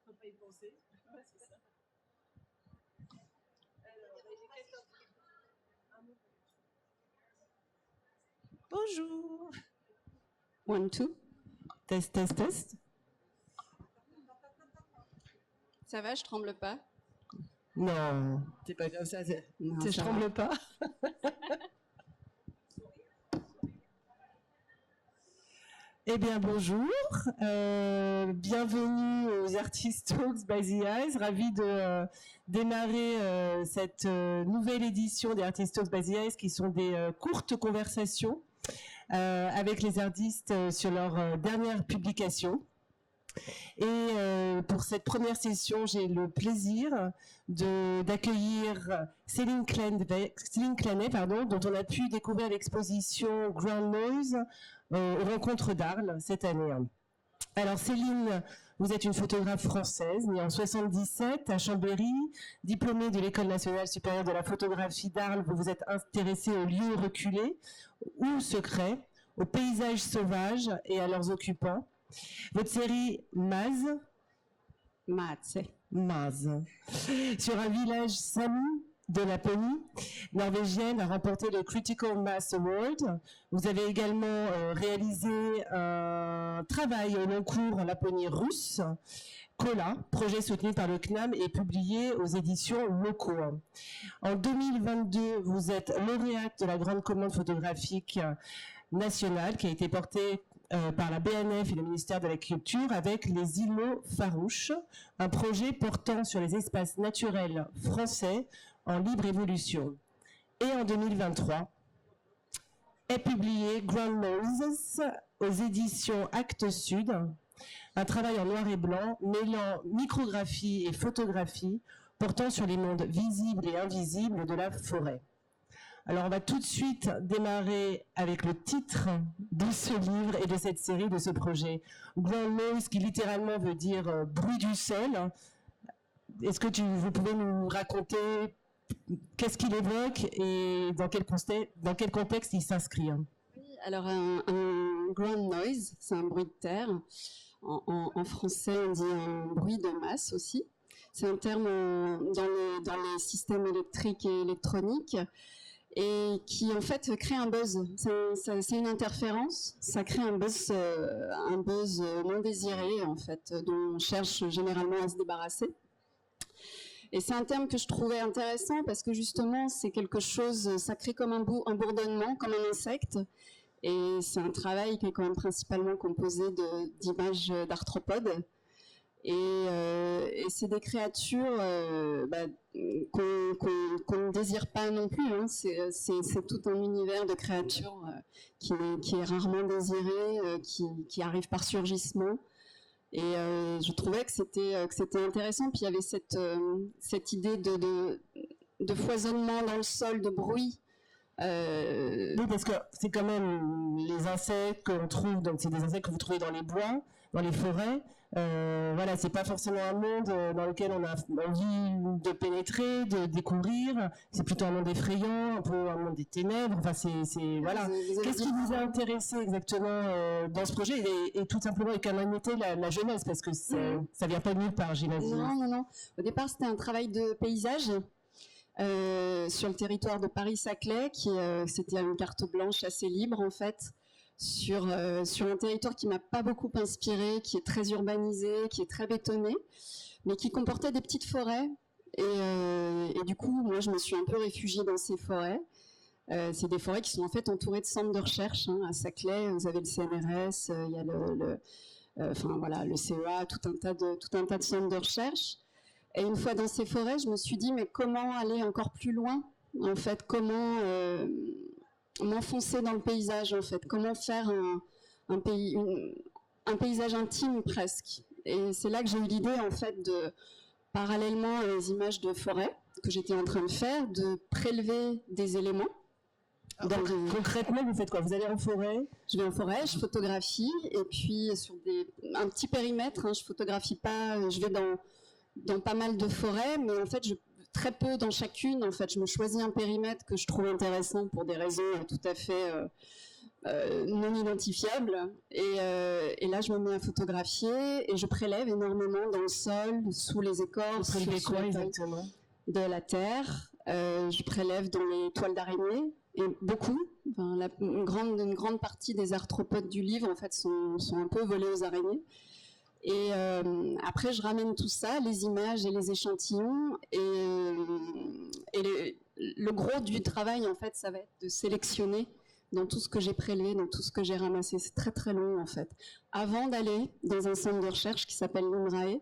Faut pas y penser. Ouais, c'est ça. Alors, bonjour. 1, 2. Test, test, test. Ça va, je tremble pas? Non, t'es pas comme ça. Non, je tremble pas. Eh bien, bonjour. Bienvenue aux Artist Talks by the Eyes. Ravi de démarrer cette nouvelle édition des Artist Talks by the Eyes, qui sont des courtes conversations avec les artistes sur leur dernière publication. Et pour cette première session, j'ai le plaisir d'accueillir Céline Clanet, dont on a pu découvrir l'exposition Ground Noise aux Rencontres d'Arles cette année. Alors Céline, vous êtes une photographe française, née en 77 à Chambéry, diplômée de l'École nationale supérieure de la photographie d'Arles. Vous vous êtes intéressée aux lieux reculés ou secrets, aux paysages sauvages et à leurs occupants. Votre série Maz, sur un village Sami de Laponie norvégienne, a remporté le Critical Mass Award. Vous avez également réalisé un travail au long cours en Laponie russe, Kola, projet soutenu par le CNAM et publié aux éditions Locaux. En 2022, vous êtes lauréate de la Grande Commande photographique nationale qui a été portée par la BNF et le ministère de la Culture avec les îlots farouches, un projet portant sur les espaces naturels français en libre évolution. Et en 2023, est publié Ground Noise aux éditions Actes Sud, un travail en noir et blanc mêlant micrographie et photographie portant sur les mondes visibles et invisibles de la forêt. Alors on va tout de suite démarrer avec le titre de ce livre et de cette série, de ce projet. Ground Noise, qui littéralement veut dire bruit du sol. Est-ce que vous pouvez nous raconter qu'est-ce qu'il évoque et dans quel contexte il s'inscrit? Oui, alors un ground noise, c'est un bruit de terre. En français, on dit un bruit de masse aussi. C'est un terme dans les systèmes électriques et électroniques et qui en fait crée un buzz. C'est une interférence, ça crée un buzz non désiré en fait, dont on cherche généralement à se débarrasser. Et c'est un terme que je trouvais intéressant parce que justement c'est quelque chose, ça crée comme un bourdonnement, comme un insecte. Et c'est un travail qui est quand même principalement composé d'images d'arthropodes. Et c'est des créatures qu'on ne désire pas non plus. Hein. C'est tout un univers de créatures qui est rarement désiré, qui arrive par surgissement. Et je trouvais que c'était intéressant. Puis il y avait cette idée de foisonnement dans le sol, de bruit. Oui, parce que c'est quand même les insectes qu'on trouve, donc c'est des insectes que vous trouvez dans les bois, dans les forêts. Voilà, c'est pas forcément un monde dans lequel on a envie de pénétrer, de découvrir. C'est plutôt un monde effrayant, un peu un monde des ténèbres. Enfin, voilà. Qu'est-ce qui vous a intéressé exactement dans ce projet et tout simplement et quelle en était la jeunesse, parce que ça vient pas de nulle part, j'imagine. Non. Au départ, c'était un travail de paysage. Sur le territoire de Paris-Saclay, c'était une carte blanche assez libre en fait, sur un territoire qui m'a pas beaucoup inspiré, qui est très urbanisé, qui est très bétonné, mais qui comportait des petites forêts. Et du coup, moi, je me suis un peu réfugiée dans ces forêts. C'est des forêts qui sont en fait entourées de centres de recherche. Hein. À Saclay, vous avez le CNRS, il y a le CEA, tout un tas de centres de recherche. Et une fois dans ces forêts, je me suis dit, mais comment aller encore plus loin, en fait, comment m'enfoncer dans le paysage, en fait, comment faire un paysage intime presque. Et c'est là que j'ai eu l'idée, en fait, parallèlement aux images de forêt que j'étais en train de faire, de prélever des éléments. Concrètement, vous faites quoi? Vous allez en forêt? Je vais en forêt, je photographie, et puis sur un petit périmètre, hein, je photographie pas, je vais dans pas mal de forêts, mais en fait, très peu dans chacune. En fait, je me choisis un périmètre que je trouve intéressant pour des raisons tout à fait non identifiables. Et là, je me mets à photographier et je prélève énormément dans le sol, sous les écorces. Vous prélevez quoi exactement? De la terre. Je prélève dans les toiles d'araignée, et beaucoup. Enfin, une grande partie des arthropodes du livre, en fait, sont un peu volés aux araignées. Et après, je ramène tout ça, les images et les échantillons. Et le gros du travail, en fait, ça va être de sélectionner dans tout ce que j'ai prélevé, dans tout ce que j'ai ramassé. C'est très, très long, en fait. Avant d'aller dans un centre de recherche qui s'appelle l'INRAE,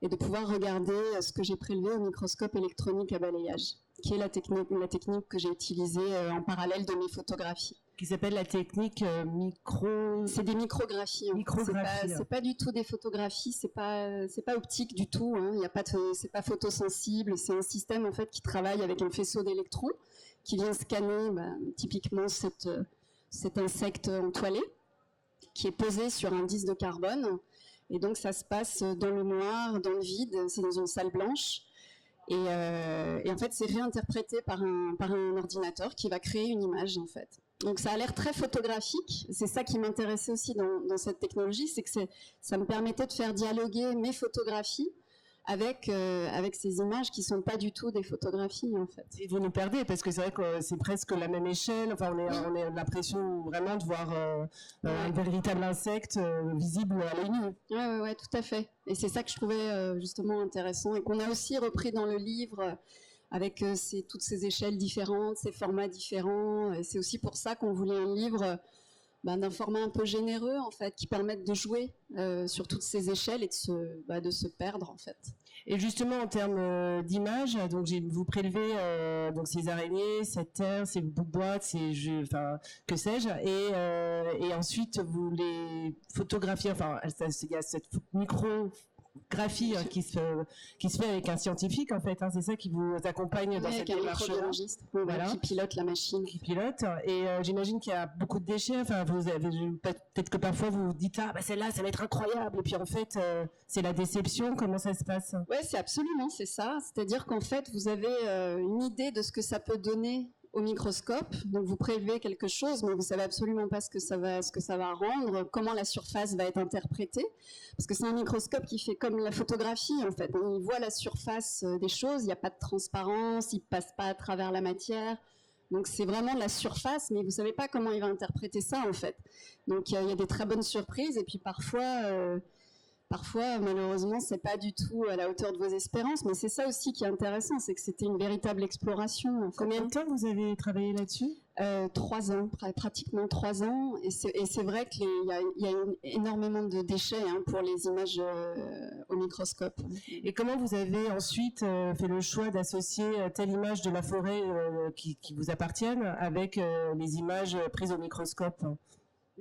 et de pouvoir regarder ce que j'ai prélevé au microscope électronique à balayage, qui est la technique que j'ai utilisée en parallèle de mes photographies. Qui s'appelle la technique C'est des micrographies. C'est pas du tout des photographies, c'est pas optique du tout. Hein. C'est pas photosensible. C'est un système en fait qui travaille avec un faisceau d'électrons qui vient scanner typiquement cet insecte entoilé qui est posé sur un disque de carbone. Et donc ça se passe dans le noir, dans le vide, c'est dans une salle blanche. Et en fait, c'est réinterprété par un ordinateur qui va créer une image, en fait. Donc ça a l'air très photographique. C'est ça qui m'intéressait aussi dans cette technologie, c'est que ça me permettait de faire dialoguer mes photographies avec ces images qui sont pas du tout des photographies, en fait. Et vous nous perdez, parce que c'est vrai que c'est presque la même échelle. Enfin, on a l'impression vraiment de voir un véritable insecte visible à l'œil nu. Ouais, tout à fait. Et c'est ça que je trouvais justement intéressant et qu'on a aussi repris dans le livre avec toutes ces échelles différentes, ces formats différents. Et c'est aussi pour ça qu'on voulait un livre d'un format un peu généreux, en fait, qui permette de jouer sur toutes ces échelles et de se perdre, en fait. Et justement, en termes d'images, donc vous prélevez donc ces araignées, cette terre, ces bouts de bois, que sais-je, et ensuite vous les photographiez. Enfin, il y a cette micrographie qui se fait avec un scientifique, en fait. Hein, c'est ça qui vous accompagne dans cette démarche-là. Voilà. Qui pilote la machine. Qui pilote. Et j'imagine qu'il y a beaucoup de déchets. Enfin, peut-être que parfois vous vous dites celle-là, ça va être incroyable. Et puis en fait, c'est la déception. Comment ça se passe? Ouais, c'est ça. C'est-à-dire qu'en fait, vous avez une idée de ce que ça peut donner au microscope, donc vous prélevez quelque chose, mais vous savez absolument pas ce que ça va rendre, comment la surface va être interprétée, parce que c'est un microscope qui fait comme la photographie en fait. Il voit la surface des choses, il n'y a pas de transparence, il passe pas à travers la matière, donc c'est vraiment la surface, mais vous savez pas comment il va interpréter ça en fait. Donc il y a des très bonnes surprises, et puis parfois, malheureusement, c'est pas du tout à la hauteur de vos espérances, mais c'est ça aussi qui est intéressant, c'est que c'était une véritable exploration. En fait. Combien de temps vous avez travaillé là-dessus? 3 ans, pratiquement 3 ans, et c'est vrai qu'il y a énormément de déchets pour les images au microscope. Et comment vous avez ensuite fait le choix d'associer telle image de la forêt qui vous appartiennent avec les images prises au microscope?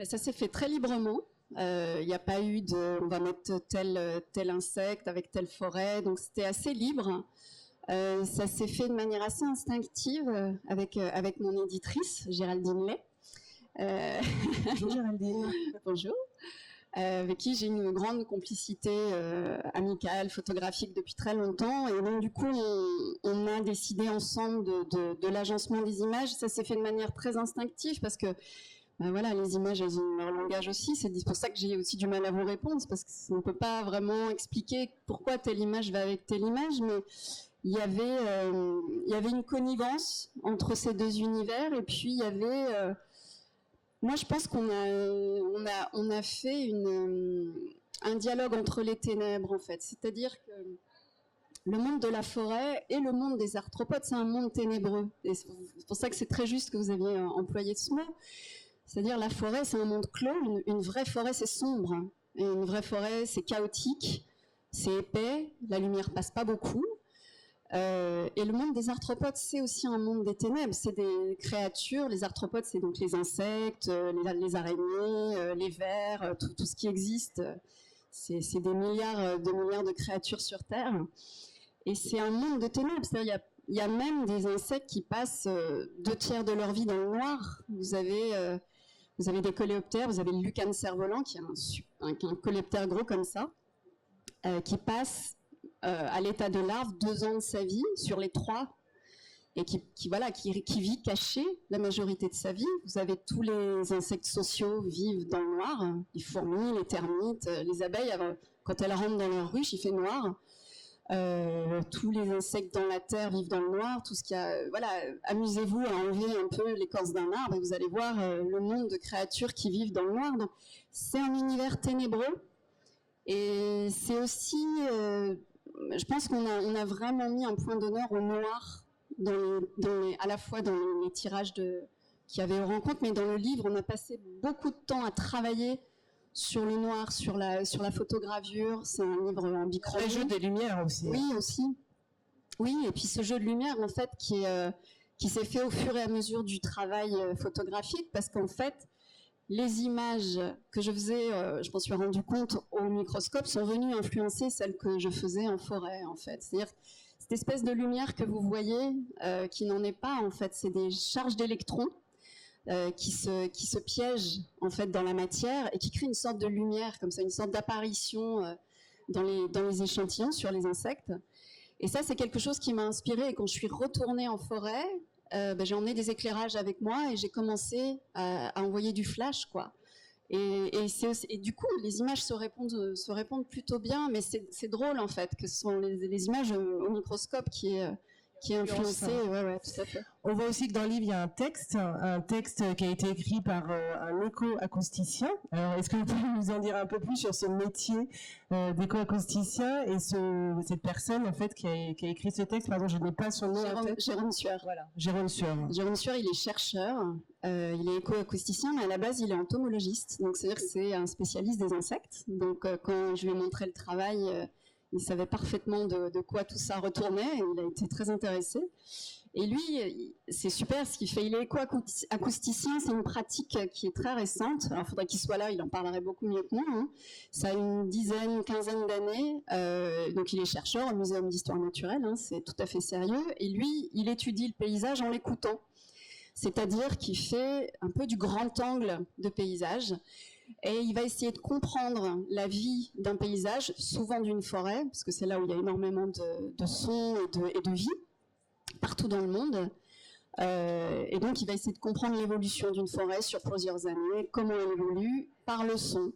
Ça s'est fait très librement. Il n'y a pas eu on va mettre tel insecte avec telle forêt, donc c'était assez libre. Ça s'est fait de manière assez instinctive avec mon éditrice, Géraldine Lay. Bonjour Géraldine. Bonjour. Avec qui j'ai une grande complicité amicale, photographique depuis très longtemps. Et donc du coup, on a décidé ensemble de l'agencement des images. Ça s'est fait de manière très instinctive parce que voilà, les images, elles ont leur langage aussi. C'est pour ça que j'ai aussi du mal à vous répondre, parce qu'on ne peut pas vraiment expliquer pourquoi telle image va avec telle image, mais il y avait une connivence entre ces deux univers, et puis il y avait... moi, je pense qu'on a fait un dialogue entre les ténèbres, en fait. C'est-à-dire que le monde de la forêt et le monde des arthropodes, c'est un monde ténébreux. Et c'est pour ça que c'est très juste que vous aviez employé ce mot. C'est-à-dire la forêt, c'est un monde clos. Une vraie forêt, c'est sombre. Et une vraie forêt, c'est chaotique, c'est épais, la lumière passe pas beaucoup. Et le monde des arthropodes, c'est aussi un monde des ténèbres. C'est des créatures. Les arthropodes, c'est donc les insectes, les araignées, les vers, tout ce qui existe. C'est des milliards de créatures sur Terre. Et c'est un monde de ténèbres. C'est-à-dire, il y a même des insectes qui passent 2/3 de leur vie dans le noir. Vous avez des coléoptères, vous avez le lucane cerf-volant, qui est un coléoptère gros comme ça, qui passe à l'état de larve 2 ans de sa vie sur les 3 et qui vit caché la majorité de sa vie. Vous avez tous les insectes sociaux vivent dans le noir, les fourmis, les termites, les abeilles, quand elles rentrent dans leur ruche, il fait noir. Tous les insectes dans la terre vivent dans le noir, tout ce qu'il y a, amusez-vous à enlever un peu l'écorce d'un arbre et vous allez voir le nombre de créatures qui vivent dans le noir. Donc, c'est un univers ténébreux et c'est aussi, je pense qu'on a vraiment mis un point d'honneur au noir à la fois dans les tirages qu'il y avait aux rencontres, mais dans le livre, on a passé beaucoup de temps à travailler sur le noir, sur la photogravure. C'est un livre en bichromie. Le jeu des lumières aussi. Oui, aussi. Oui, et puis ce jeu de lumière, en fait, qui s'est fait au fur et à mesure du travail photographique, parce qu'en fait, les images que je faisais, je m'en suis rendu compte au microscope, sont venues influencer celles que je faisais en forêt, en fait. C'est-à-dire cette espèce de lumière que vous voyez, qui n'en est pas, en fait, c'est des charges d'électrons qui se piègent en fait dans la matière et qui créent une sorte de lumière comme ça, une sorte d'apparition dans les échantillons sur les insectes. Et ça, c'est quelque chose qui m'a inspirée. Et quand je suis retournée en forêt, j'ai emmené des éclairages avec moi et j'ai commencé à envoyer du flash, quoi. Et du coup, les images se répondent plutôt bien, mais c'est drôle en fait que ce sont les images au microscope qui est influencé, ouais, tout à fait. On voit aussi que dans le livre, il y a un texte qui a été écrit par un éco-acousticien. Alors, est-ce que vous pouvez nous en dire un peu plus sur ce métier d'éco-acousticien et cette personne, en fait, qui a écrit ce texte? Pardon, je n'ai pas son nom en tête. Jérôme Sueur. Voilà, Jérôme Sueur. Jérôme Sueur, il est chercheur, il est éco-acousticien, mais à la base, il est entomologiste. Donc, c'est-à-dire que c'est un spécialiste des insectes. Donc, quand je lui ai montré le travail, il savait parfaitement de quoi tout ça retournait et il a été très intéressé. Et lui, c'est super ce qu'il fait. Il est éco-acousticien, c'est une pratique qui est très récente. Alors, il faudrait qu'il soit là, il en parlerait beaucoup mieux que moi. Hein. Ça a une quinzaine d'années. Donc, il est chercheur au Muséum d'histoire naturelle, hein, c'est tout à fait sérieux. Et lui, il étudie le paysage en l'écoutant. C'est-à-dire qu'il fait un peu du grand angle de paysage. Et il va essayer de comprendre la vie d'un paysage, souvent d'une forêt, parce que c'est là où il y a énormément de sons et de vie, partout dans le monde. Et donc, il va essayer de comprendre l'évolution d'une forêt sur plusieurs années, comment elle évolue, par le son.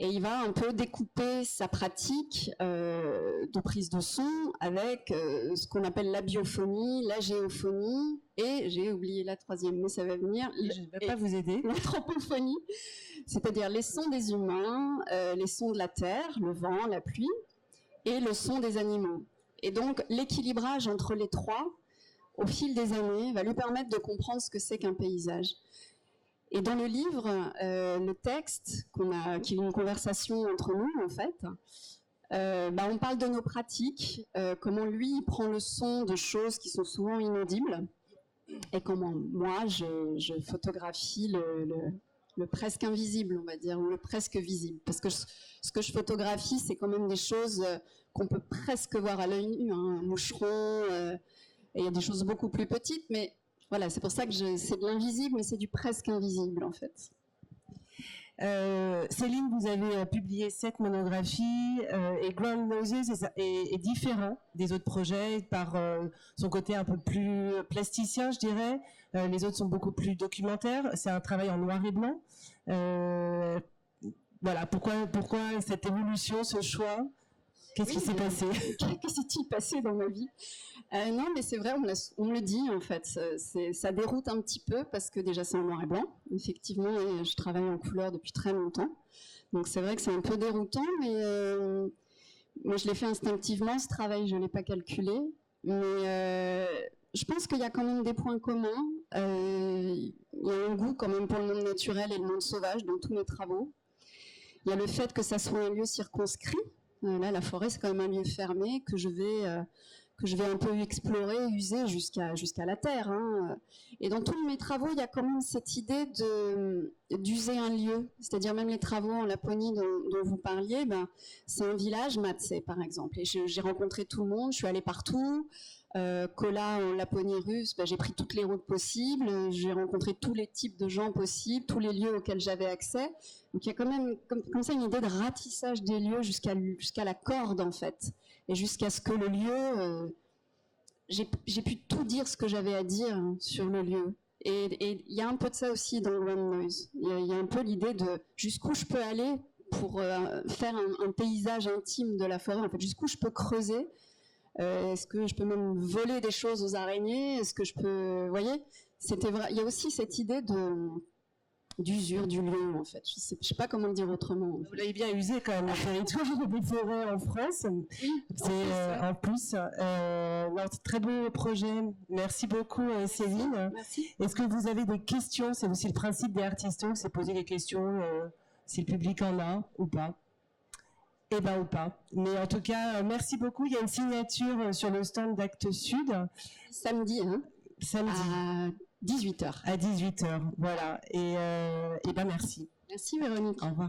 Et il va un peu découper sa pratique de prise de son avec ce qu'on appelle la biophonie, la géophonie, et j'ai oublié la troisième, mais ça va venir. Je ne vais pas vous aider. L'anthropophonie, c'est-à-dire les sons des humains, les sons de la terre, le vent, la pluie, et le son des animaux. Et donc, l'équilibrage entre les trois, au fil des années, va lui permettre de comprendre ce que c'est qu'un paysage. Et dans le livre, le texte, qui est une conversation entre nous, en fait, on parle de nos pratiques, comment lui il prend le son de choses qui sont souvent inaudibles, et comment moi je photographie le presque invisible, on va dire, ou le presque visible. Parce que ce que je photographie, c'est quand même des choses qu'on peut presque voir à l'œil nu, hein, un moucheron, et il y a des choses beaucoup plus petites, mais voilà, c'est pour ça que c'est de l'invisible, mais c'est du presque invisible, en fait. Céline, vous avez publié 7 monographies et Ground Noses est différent des autres projets par son côté un peu plus plasticien, je dirais. Les autres sont beaucoup plus documentaires. C'est un travail en noir et blanc. Voilà, pourquoi cette évolution, ce choix? Qu'est-ce qui s'est passé? Que s'est-il passé dans ma vie? Non, mais c'est vrai, on me le dit en fait. Ça déroute un petit peu parce que déjà c'est en noir et blanc. Effectivement, et je travaille en couleur depuis très longtemps. Donc c'est vrai que c'est un peu déroutant, mais moi je l'ai fait instinctivement, ce travail, je ne l'ai pas calculé. Mais je pense qu'il y a quand même des points communs. Il y a un goût quand même pour le monde naturel et le monde sauvage dans tous mes travaux. Il y a le fait que ça soit un lieu circonscrit. Là, la forêt, c'est quand même un lieu fermé que je vais un peu explorer, user jusqu'à la terre. Hein. Et dans tous mes travaux, il y a quand même cette idée d'user un lieu. C'est-à-dire même les travaux en Laponie dont vous parliez, c'est un village, Matse par exemple. Et j'ai rencontré tout le monde, je suis allée partout. Kola en Laponie russe, j'ai pris toutes les routes possibles, j'ai rencontré tous les types de gens possibles, tous les lieux auxquels j'avais accès. Donc il y a quand même comme ça une idée de ratissage des lieux jusqu'à la corde en fait, et jusqu'à ce que le lieu j'ai pu tout dire ce que j'avais à dire sur le lieu. Et il y a un peu de ça aussi dans One Noise. Il y a un peu l'idée de jusqu'où je peux aller pour faire un paysage intime de la forêt. En fait, jusqu'où je peux creuser. Est-ce que je peux même voler des choses aux araignées? Est-ce que je peux... Vous voyez, c'était vrai. Il y a aussi cette idée d'usure du lieu, en fait. Je sais pas comment le dire autrement. Vous l'avez bien usé quand même, le territoire des forêts en France. Oui, c'est en plus notre très beau projet. Merci beaucoup, Céline. Merci. Est-ce que vous avez des questions? C'est aussi le principe des artistes, c'est poser des questions si le public en a ou pas. Eh ben ou pas. Mais en tout cas, merci beaucoup. Il y a une signature sur le stand d'Actes Sud. Samedi, hein, Samedi. à 18h. À 18h, voilà. Et ben merci. Merci Véronique. Au revoir.